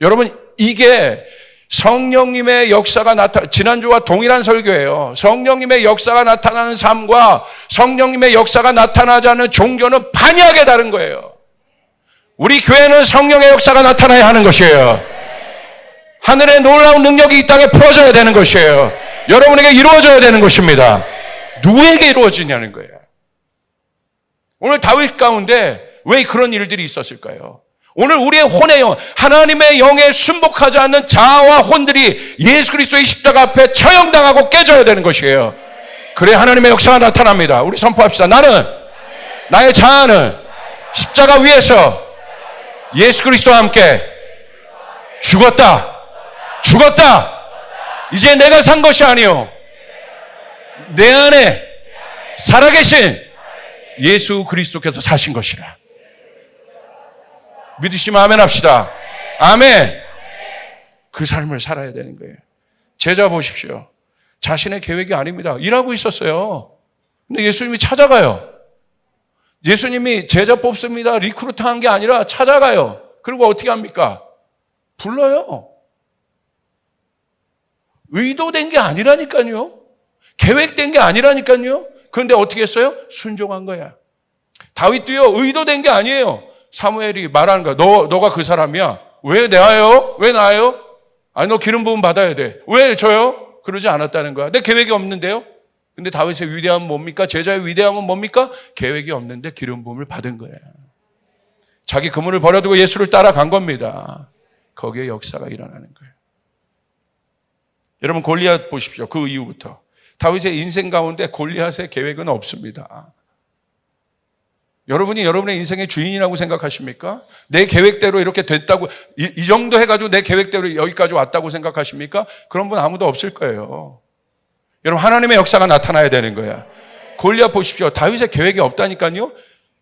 여러분, 이게 성령님의 역사가 지난주와 동일한 설교예요. 성령님의 역사가 나타나는 삶과 성령님의 역사가 나타나지 않는 종교는 판이하게 다른 거예요. 우리 교회는 성령의 역사가 나타나야 하는 것이에요. 하늘의 놀라운 능력이 이 땅에 풀어져야 되는 것이에요. 여러분에게 이루어져야 되는 것입니다. 누구에게 이루어지냐는 거예요. 오늘 다윗 가운데 왜 그런 일들이 있었을까요? 오늘 우리의 혼의 영, 하나님의 영에 순복하지 않는 자아와 혼들이 예수 그리스도의 십자가 앞에 처형당하고 깨져야 되는 것이에요. 그래 하나님의 역사가 나타납니다. 우리 선포합시다. 나의 자아는 십자가 위에서 예수 그리스도와 함께 죽었다. 이제 내가 산 것이 아니요, 내 안에 살아계신 예수 그리스도께서 사신 것이라. 믿으시면 아멘 합시다. 아멘. 그 삶을 살아야 되는 거예요. 제자 보십시오. 자신의 계획이 아닙니다. 일하고 있었어요. 근데 예수님이 찾아가요. 예수님이 제자 뽑습니다, 리크루트 한 게 아니라 찾아가요. 그리고 어떻게 합니까? 불러요. 의도된 게 아니라니까요. 계획된 게 아니라니까요. 그런데 어떻게 했어요? 순종한 거야. 다윗도요, 의도된 게 아니에요. 사무엘이 말하는 거야. 너가 그 사람이야. 왜 나요? 아니, 너 기름 부음 받아야 돼. 왜 저요? 그러지 않았다는 거야. 내 계획이 없는데요? 근데 다윗의 위대함은 뭡니까? 제자의 위대함은 뭡니까? 계획이 없는데 기름 부음을 받은 거예요. 자기 그물을 버려두고 예수를 따라간 겁니다. 거기에 역사가 일어나는 거예요. 여러분, 골리앗 보십시오. 그 이후부터. 다윗의 인생 가운데 골리앗의 계획은 없습니다. 여러분이 여러분의 인생의 주인이라고 생각하십니까? 내 계획대로 이렇게 됐다고, 이 정도 해가지고 내 계획대로 여기까지 왔다고 생각하십니까? 그런 분 아무도 없을 거예요. 여러분, 하나님의 역사가 나타나야 되는 거야. 골리앗 보십시오. 다윗의 계획이 없다니까요.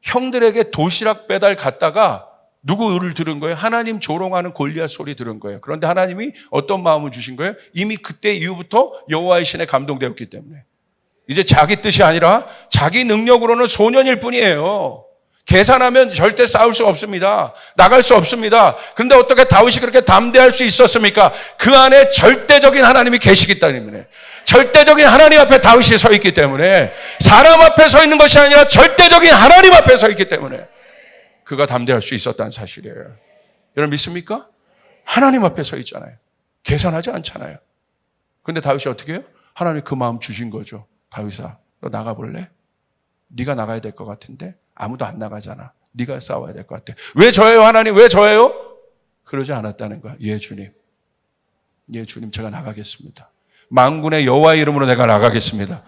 형들에게 도시락 배달 갔다가 누구를 들은 거예요? 하나님 조롱하는 골리앗 소리 들은 거예요. 그런데 하나님이 어떤 마음을 주신 거예요? 이미 그때 이후부터 여호와의 신에 감동되었기 때문에 이제 자기 뜻이 아니라 자기 능력으로는 소년일 뿐이에요. 계산하면 절대 싸울 수 없습니다. 나갈 수 없습니다. 그런데 어떻게 다윗이 그렇게 담대할 수 있었습니까? 그 안에 절대적인 하나님이 계시기 때문에, 절대적인 하나님 앞에 다윗이 서 있기 때문에, 사람 앞에 서 있는 것이 아니라 절대적인 하나님 앞에 서 있기 때문에 그가 담대할 수 있었다는 사실이에요. 여러분 믿습니까? 하나님 앞에 서 있잖아요. 계산하지 않잖아요. 그런데 다윗이 어떻게 해요? 하나님 그 마음 주신 거죠. 다윗아, 너 나가볼래? 네가 나가야 될 것 같은데 아무도 안 나가잖아. 네가 싸워야 될 것 같아. 왜 저예요, 하나님? 왜 저예요? 그러지 않았다는 거야. 예, 주님. 예, 주님, 제가 나가겠습니다. 만군의 여호와의 이름으로 내가 나가겠습니다.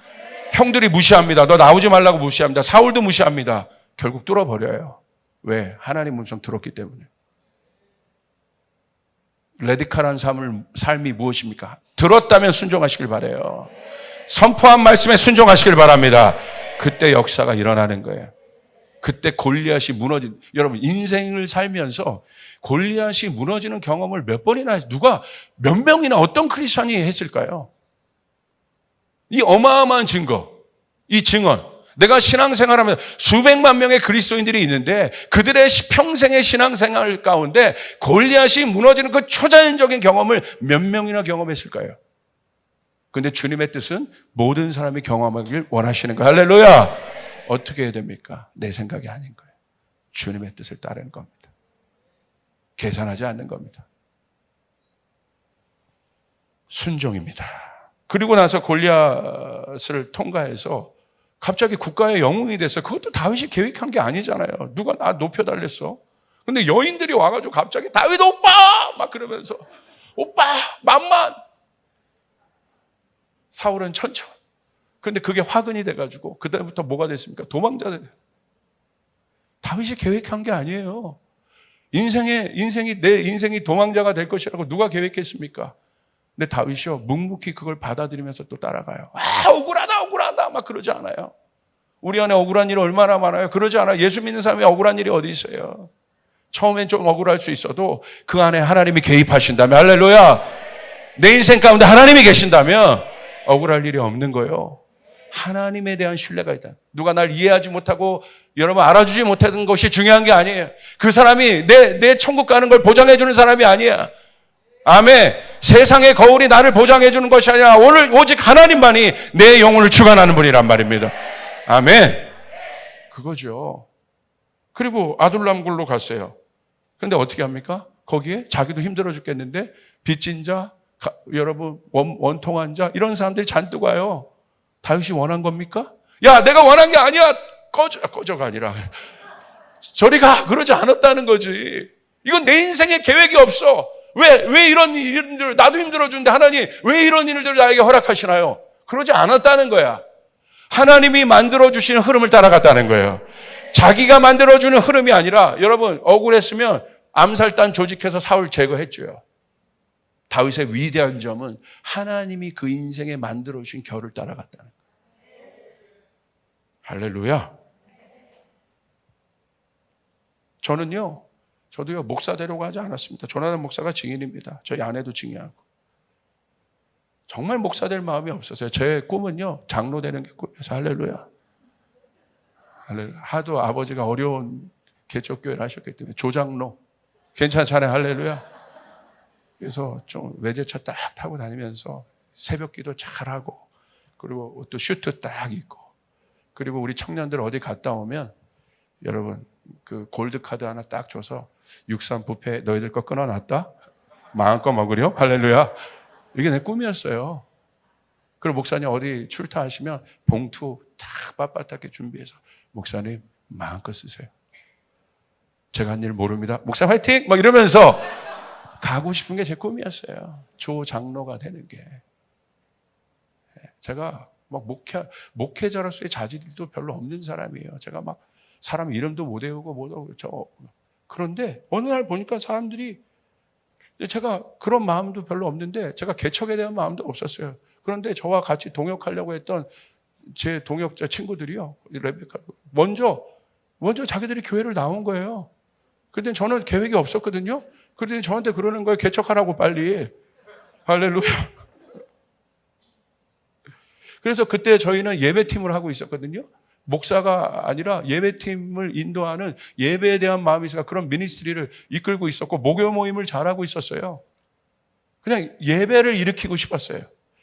형들이 무시합니다. 너 나오지 말라고 무시합니다. 사울도 무시합니다. 결국 뚫어버려요. 왜? 하나님 음성 들었기 때문에. 레디칼한 삶이 무엇입니까? 들었다면 순종하시길 바라요. 선포한 말씀에 순종하시길 바랍니다. 그때 역사가 일어나는 거예요. 그때 골리앗이 무너진, 여러분 인생을 살면서 골리앗이 무너지는 경험을 몇 번이나, 누가 몇 명이나 어떤 크리스천이 했을까요? 이 어마어마한 증거, 이 증언, 내가 신앙생활하면 수백만 명의 그리스도인들이 있는데 그들의 평생의 신앙생활 가운데 골리앗이 무너지는 그 초자연적인 경험을 몇 명이나 경험했을까요? 그런데 주님의 뜻은 모든 사람이 경험하길 원하시는 거예요. 할렐루야. 어떻게 해야 됩니까? 내 생각이 아닌 거예요. 주님의 뜻을 따르는 겁니다. 계산하지 않는 겁니다. 순종입니다. 그리고 나서 골리앗을 통과해서 갑자기 국가의 영웅이 됐어요. 그것도 다윗이 계획한 게 아니잖아요. 누가 나 높여달랬어? 근데 여인들이 와가지고 갑자기 다윗 오빠! 막 그러면서 오빠! 만만! 사울은 천천. 근데 그게 화근이 돼가지고 그다음부터 뭐가 됐습니까? 도망자. 다윗이 계획한 게 아니에요. 내 인생이 도망자가 될 것이라고 누가 계획했습니까? 근데 다윗이요, 묵묵히 그걸 받아들이면서 또 따라가요. 억울하다 막 그러지 않아요. 우리 안에 억울한 일이 얼마나 많아요. 그러지 않아요. 예수 믿는 사람이 억울한 일이 어디 있어요. 처음엔 좀 억울할 수 있어도 그 안에 하나님이 개입하신다면, 할렐루야, 내 인생 가운데 하나님이 계신다면 억울할 일이 없는 거예요. 하나님에 대한 신뢰가 있다. 누가 날 이해하지 못하고 여러분 알아주지 못하는 것이 중요한 게 아니에요. 그 사람이 내 천국 가는 걸 보장해 주는 사람이 아니야. 아멘. 세상의 거울이 나를 보장해 주는 것이 아니라 오직 하나님만이 내 영혼을 주관하는 분이란 말입니다. 아멘. 그거죠. 그리고 아둘람굴로 갔어요. 근데 어떻게 합니까? 거기에 자기도 힘들어 죽겠는데 빚진 자, 여러분 원통한 자, 이런 사람들이 잔뜩 와요. 다윗이 원한 겁니까? 야, 내가 원한 게 아니야. 꺼져가 아니라 저리 가. 그러지 않았다는 거지. 이건 내 인생에 계획이 없어. 왜 이런 일들, 나도 힘들어주는데 하나님 왜 이런 일들을 나에게 허락하시나요? 그러지 않았다는 거야. 하나님이 만들어주시는 흐름을 따라갔다는 거예요. 자기가 만들어주는 흐름이 아니라, 여러분 억울했으면 암살단 조직해서 사울 제거했죠. 다윗의 위대한 점은 하나님이 그 인생에 만들어주신 결을 따라갔다는 거예요. 할렐루야. 저도요 목사 되려고 하지 않았습니다. 조나단 목사가 증인입니다. 저희 아내도 증인하고. 정말 목사 될 마음이 없었어요. 제 꿈은요 장로 되는 게 꿈이었어요. 할렐루야. 하도 아버지가 어려운 개척교회를 하셨기 때문에 조장로 괜찮잖아요. 할렐루야. 그래서 좀 외제차 딱 타고 다니면서 새벽 기도 잘하고, 그리고 또 슈트 딱 입고, 그리고 우리 청년들 어디 갔다 오면 여러분 그 골드카드 하나 딱 줘서 63 뷔페 너희들 거 끊어놨다? 마음껏 먹으려? 할렐루야. 이게 내 꿈이었어요. 그리고 목사님 어디 출타하시면 봉투 딱 빳빳하게 준비해서 목사님 마음껏 쓰세요. 제가 한 일 모릅니다. 목사 화이팅! 막 이러면서 가고 싶은 게 제 꿈이었어요. 조 장로가 되는 게. 제가 막 목회자로서의 자질도 별로 없는 사람이에요. 제가 막 사람 이름도 못 외우고 그런데 어느 날 보니까 사람들이, 제가 그런 마음도 별로 없는데 제가 개척에 대한 마음도 없었어요. 그런데 저와 같이 동역하려고 했던 제 동역자 친구들이요, 레베카, 먼저 자기들이 교회를 나온 거예요. 그런데 저는 계획이 없었거든요. 그런데 저한테 그러는 거예요. 개척하라고 빨리. 할렐루야. 그래서 그때 저희는 예배팀을 하고 있었거든요. 목사가 아니라 예배팀을 인도하는, 예배에 대한 마음이 있어서 그런 미니스트리를 이끌고 있었고, 목요 모임을 잘하고 있었어요. 그냥 예배를 일으키고 싶었어요.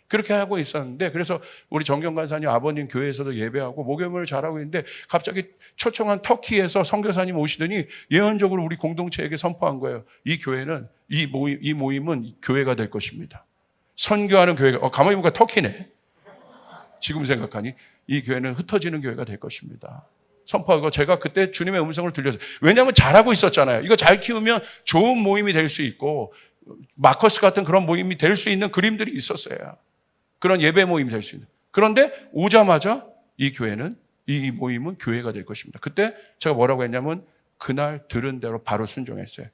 그렇게 하고 있었는데, 그래서 우리 정경관사님 아버님 교회에서도 예배하고 목요일을 잘하고 있는데, 갑자기 초청한 터키에서 선교사님 오시더니 예언적으로 우리 공동체에게 선포한 거예요. 이 교회는, 이 모임은 교회가 될 것입니다. 선교하는 교회가, 가만히 보니까 터키네. 지금 생각하니 이 교회는 흩어지는 교회가 될 것입니다. 선포하고, 제가 그때 주님의 음성을 들렸어요. 왜냐하면 잘하고 있었잖아요. 이거 잘 키우면 좋은 모임이 될 수 있고, 마커스 같은 그런 모임이 될 수 있는 그림들이 있었어요. 그런 예배 모임이 될 수 있는. 그런데 오자마자 이 모임은 교회가 될 것입니다. 그때 제가 뭐라고 했냐면, 그날 들은 대로 바로 순종했어요.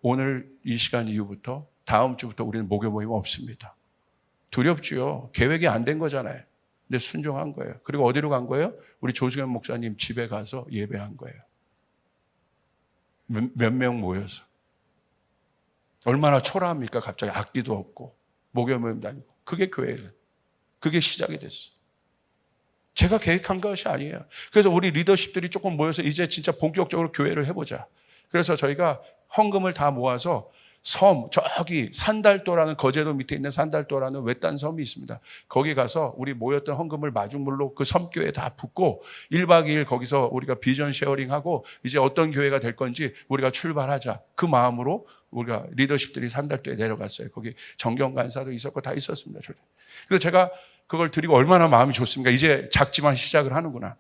오늘 이 시간 이후부터 다음 주부터 우리는 목요 모임 없습니다. 두렵지요. 계획이 안 된 거잖아요. 근데 순종한 거예요. 그리고 어디로 간 거예요? 우리 조승현 목사님 집에 가서 예배한 거예요. 몇 명 모여서. 얼마나 초라합니까? 갑자기 악기도 없고 목요 모임도 아니고. 그게 교회예요. 그게 시작이 됐어요. 제가 계획한 것이 아니에요. 그래서 우리 리더십들이 조금 모여서 이제 진짜 본격적으로 교회를 해보자. 그래서 저희가 헌금을 다 모아서 섬, 저기 산달도라는, 거제도 밑에 있는 산달도라는 외딴 섬이 있습니다. 거기 가서 우리 모였던 헌금을 마중물로 그 섬교회에 다 붓고 1박 2일 거기서 우리가 비전 셰어링하고 이제 어떤 교회가 될 건지 우리가 출발하자. 그 마음으로 우리가 리더십들이 산달도에 내려갔어요. 거기 정경간사도 있었고 다 있었습니다. 그래서 제가 그걸 드리고 얼마나 마음이 좋습니까? 이제 작지만 시작을 하는구나.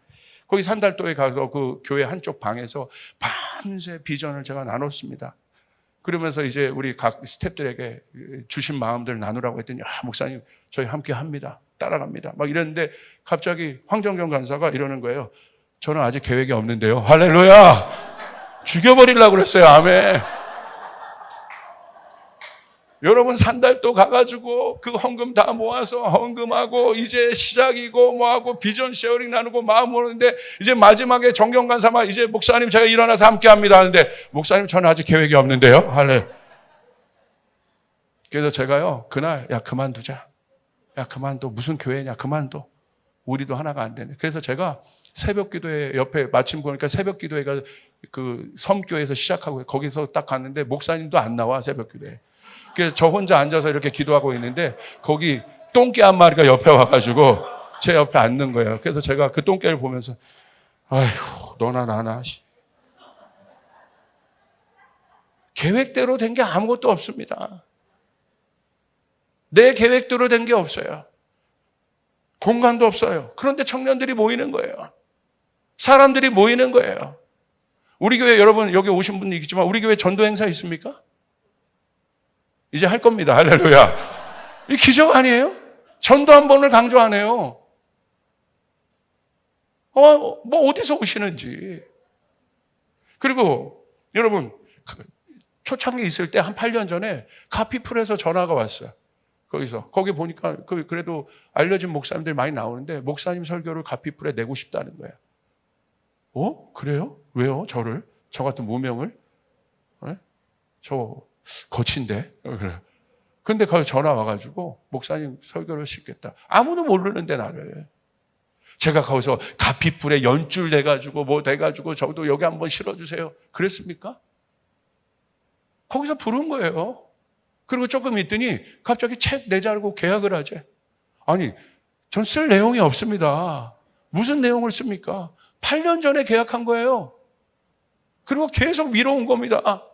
거기 산달도에 가서 그 교회 한쪽 방에서 밤새 비전을 제가 나눴습니다. 그러면서 이제 우리 각 스태프들에게 주신 마음들을 나누라고 했더니, 목사님, 저희 함께 합니다. 따라갑니다. 막 이랬는데 갑자기 황정경 간사가 이러는 거예요. 저는 아직 계획이 없는데요. 할렐루야! 죽여버리려고 그랬어요. 아멘. 여러분, 산달도 가가지고 그 헌금 다 모아서 헌금하고 이제 시작이고 뭐하고 비전 쉐어링 나누고 마음 모르는데 이제 마지막에 정경간사만 이제 목사님 제가 일어나서 함께 합니다 하는데, 목사님 저는 아직 계획이 없는데요. 할래. 그래서 제가요, 그날 야 그만두자. 야 그만둬. 무슨 교회냐. 그만둬. 우리도 하나가 안 되네. 그래서 제가 새벽 기도회 옆에 마침 보니까 새벽 기도회가 그 섬교회에서 시작하고 거기서 딱 갔는데 목사님도 안 나와, 새벽 기도회. 그래서 저 혼자 앉아서 이렇게 기도하고 있는데 거기 똥개 한 마리가 옆에 와가지고 제 옆에 앉는 거예요. 그래서 제가 그 똥개를 보면서 아이고 너나 나나 계획대로 된 게 아무것도 없습니다. 내 계획대로 된 게 없어요. 공간도 없어요. 그런데 청년들이 모이는 거예요. 사람들이 모이는 거예요. 우리 교회 여러분 여기 오신 분이 있지만 우리 교회 전도 행사 있습니까? 이제 할 겁니다. 할렐루야. 이 기적 아니에요? 전도 한 번을 강조 안 해요. 뭐 어디서 오시는지. 그리고 여러분 초창기 있을 때 한 8년 전에 카피풀에서 전화가 왔어요. 거기 보니까 그래도 알려진 목사님들 많이 나오는데 목사님 설교를 카피풀에 내고 싶다는 거예요. 그래요? 왜요? 저 같은 무명을? 저 거친데. 근데 거기 전화 와가지고 목사님 설교를 시켰다. 아무도 모르는데 나를. 제가 거기서 가피불에 연줄 돼가지고 뭐 돼가지고 저도 여기 한번 실어주세요. 그랬습니까? 거기서 부른 거예요. 그리고 조금 있더니 갑자기 책 내자고 계약을 하재. 아니, 전 쓸 내용이 없습니다. 무슨 내용을 씁니까? 8년 전에 계약한 거예요. 그리고 계속 밀어온 겁니다.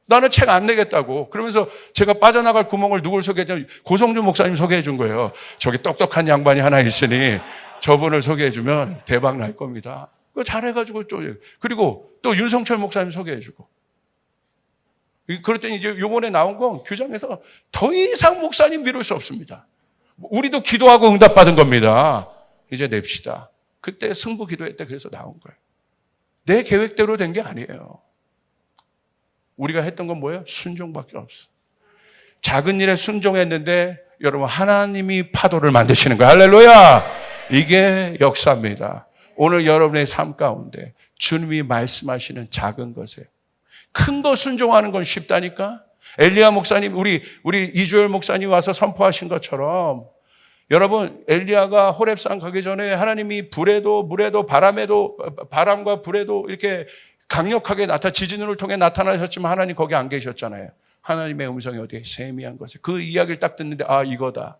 나는 책 안 내겠다고. 그러면서 제가 빠져나갈 구멍을 누굴 소개했냐면 고성준 목사님 소개해 준 거예요. 저기 똑똑한 양반이 하나 있으니 저분을 소개해 주면 대박 날 겁니다. 그거 잘해가지고 그리고 또 윤성철 목사님 소개해 주고. 그랬더니 이제 요번에 나온 건 규정에서 더 이상 목사님 미룰 수 없습니다. 우리도 기도하고 응답받은 겁니다. 이제 냅시다. 그때 승부 기도회 때 그래서 나온 거예요. 내 계획대로 된 게 아니에요. 우리가 했던 건 뭐예요? 순종밖에 없어. 작은 일에 순종했는데 여러분 하나님이 파도를 만드시는 거예요. 할렐루야! 이게 역사입니다. 오늘 여러분의 삶 가운데 주님이 말씀하시는 작은 것에 큰 거 순종하는 건 쉽다니까. 엘리야 목사님, 우리 이주열 목사님 와서 선포하신 것처럼 여러분 엘리야가 호렙산 가기 전에 하나님이 불에도 물에도 바람과 불에도 이렇게 강력하게 지진을 통해 나타나셨지만 하나님 거기 안 계셨잖아요. 하나님의 음성이 어디에 세미한 것에 그 이야기를 딱 듣는데 이거다.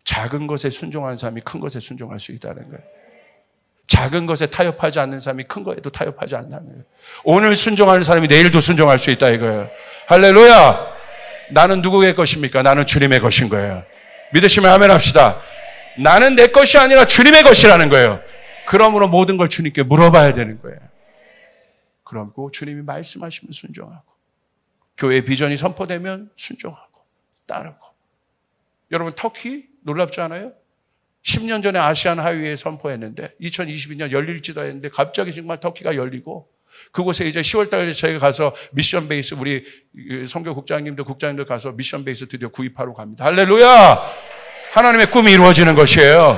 작은 것에 순종하는 사람이 큰 것에 순종할 수 있다는 거예요. 작은 것에 타협하지 않는 사람이 큰 것에도 타협하지 않는 거예요. 오늘 순종하는 사람이 내일도 순종할 수 있다 이거예요. 할렐루야. 나는 누구의 것입니까? 나는 주님의 것인 거예요. 믿으시면 아멘 합시다. 나는 내 것이 아니라 주님의 것이라는 거예요. 그러므로 모든 걸 주님께 물어봐야 되는 거예요. 그러고 주님이 말씀하시면 순종하고 교회 비전이 선포되면 순종하고 따르고. 여러분 터키 놀랍지 않아요? 10년 전에 아시안 하이웨이에 선포했는데 2022년 열릴지도 했는데 갑자기 정말 터키가 열리고 그곳에 이제 10월 달에 저희가 가서 미션 베이스 우리 선교 국장님들 가서 미션 베이스 드디어 구입하러 갑니다. 할렐루야! 하나님의 꿈이 이루어지는 것이에요.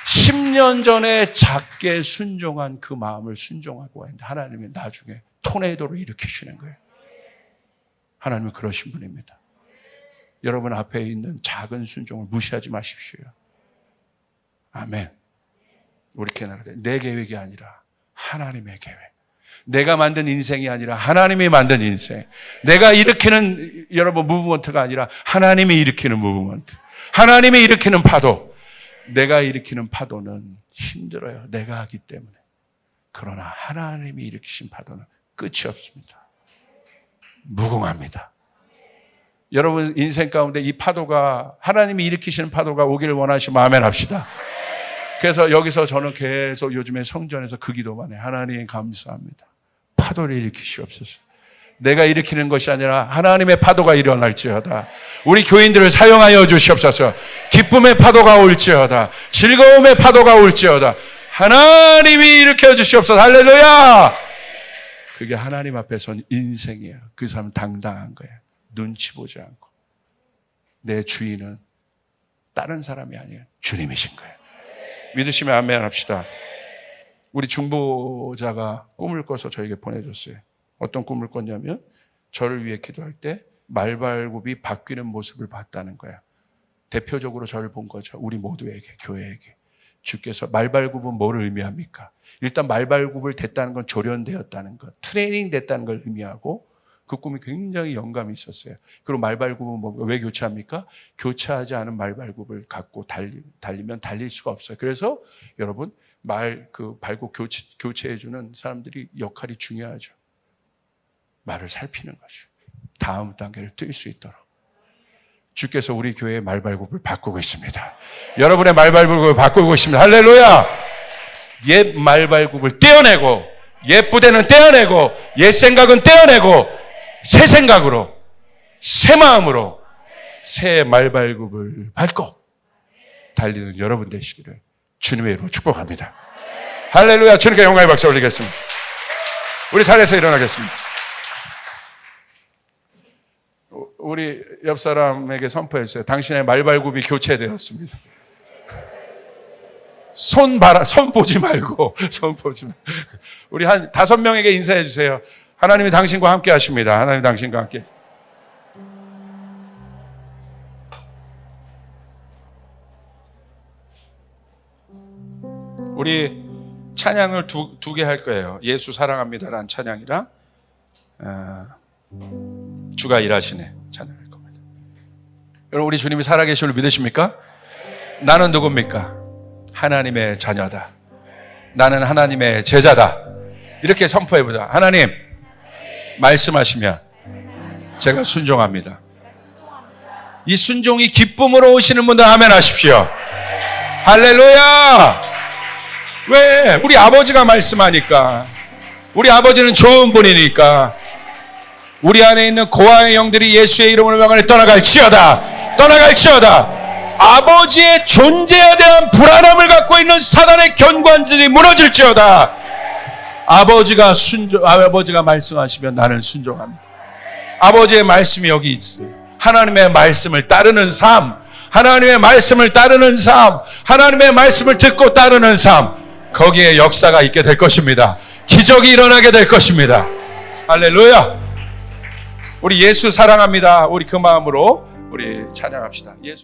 10년 전에 작게 순종한 그 마음을 순종하고 있는데 하나님이 나중에 토네이도를 일으키시는 거예요. 하나님은 그러신 분입니다. 여러분 앞에 있는 작은 순종을 무시하지 마십시오. 아멘. 우리 캐나다 내 계획이 아니라 하나님의 계획. 내가 만든 인생이 아니라 하나님이 만든 인생. 내가 일으키는 여러분 무브먼트가 아니라 하나님이 일으키는 무브먼트. 하나님이 일으키는 파도. 내가 일으키는 파도는 힘들어요. 내가 하기 때문에. 그러나 하나님이 일으키신 파도는 끝이 없습니다. 무궁합니다. 여러분 인생 가운데 이 파도가 하나님이 일으키시는 파도가 오기를 원하시면 아멘 합시다. 그래서 여기서 저는 계속 요즘에 성전에서 그 기도만 해요. 하나님 감사합니다. 파도를 일으키시옵소서. 내가 일으키는 것이 아니라 하나님의 파도가 일어날지어다. 우리 교인들을 사용하여 주시옵소서. 기쁨의 파도가 올지어다. 즐거움의 파도가 올지어다. 하나님이 일으켜 주시옵소서. 할렐루야. 그게 하나님 앞에서는 인생이에요. 그 사람은 당당한 거예요. 눈치 보지 않고. 내 주인은 다른 사람이 아니에요. 주님이신 거예요. 믿으시면 아멘 합시다. 우리 중보자가 꿈을 꿔서 저에게 보내줬어요. 어떤 꿈을 꿨냐면 저를 위해 기도할 때 말발굽이 바뀌는 모습을 봤다는 거예요. 대표적으로 저를 본 거죠. 우리 모두에게, 교회에게. 주께서 말발굽은 뭐를 의미합니까? 일단 말발굽을 댔다는 건 조련되었다는 것, 트레이닝 됐다는 걸 의미하고 그 꿈이 굉장히 영감이 있었어요. 그리고 말발굽은 왜 교체합니까? 교체하지 않은 말발굽을 갖고 달리면 달릴 수가 없어요. 그래서 여러분 발굽 교체해주는 사람들이 역할이 중요하죠. 말을 살피는 거죠. 다음 단계를 뛸 수 있도록. 주께서 우리 교회의 말발굽을 바꾸고 있습니다. 여러분의 말발굽을 바꾸고 있습니다. 할렐루야! 옛 말발굽을 떼어내고 옛 부대는 떼어내고 옛 생각은 떼어내고 새 생각으로 새 마음으로 새 말발굽을 밟고 달리는 여러분 되시기를 주님의 이름으로 축복합니다. 할렐루야. 주님께 영광의 박수 올리겠습니다. 우리 자리에서 일어나겠습니다. 우리 옆 사람에게 선포했어요. 당신의 말발굽이 교체되었습니다. 손 보지 말고, 손 보지 말고. 우리 한 5명에게 인사해 주세요. 하나님이 당신과 함께 하십니다. 하나님 당신과 함께. 우리 찬양을 두 개 할 거예요. 예수 사랑합니다라는 찬양이랑 주가 일하시네 찬양할 겁니다. 여러분 우리 주님이 살아계신 줄 믿으십니까? 나는 누굽니까? 하나님의 자녀다. 나는 하나님의 제자다. 이렇게 선포해보자. 하나님 말씀하시면 제가 순종합니다. 이 순종이 기쁨으로 오시는 분들 아멘 하십시오. 할렐루야. 왜? 우리 아버지가 말씀하니까. 우리 아버지는 좋은 분이니까. 우리 안에 있는 고아의 영들이 예수의 이름으로 명하여 떠나갈지어다. 떠나갈지어다. 아버지의 존재에 대한 불안함을 갖고 있는 사단의 견고한들이 무너질지어다. 아버지가 말씀하시면 나는 순종합니다. 아버지의 말씀이 여기 있어요. 하나님의 말씀을 따르는 삶, 하나님의 말씀을 따르는 삶, 하나님의 말씀을 듣고 따르는 삶, 거기에 역사가 있게 될 것입니다. 기적이 일어나게 될 것입니다. 할렐루야. 우리 예수 사랑합니다. 우리 그 마음으로 우리 찬양합시다. 예수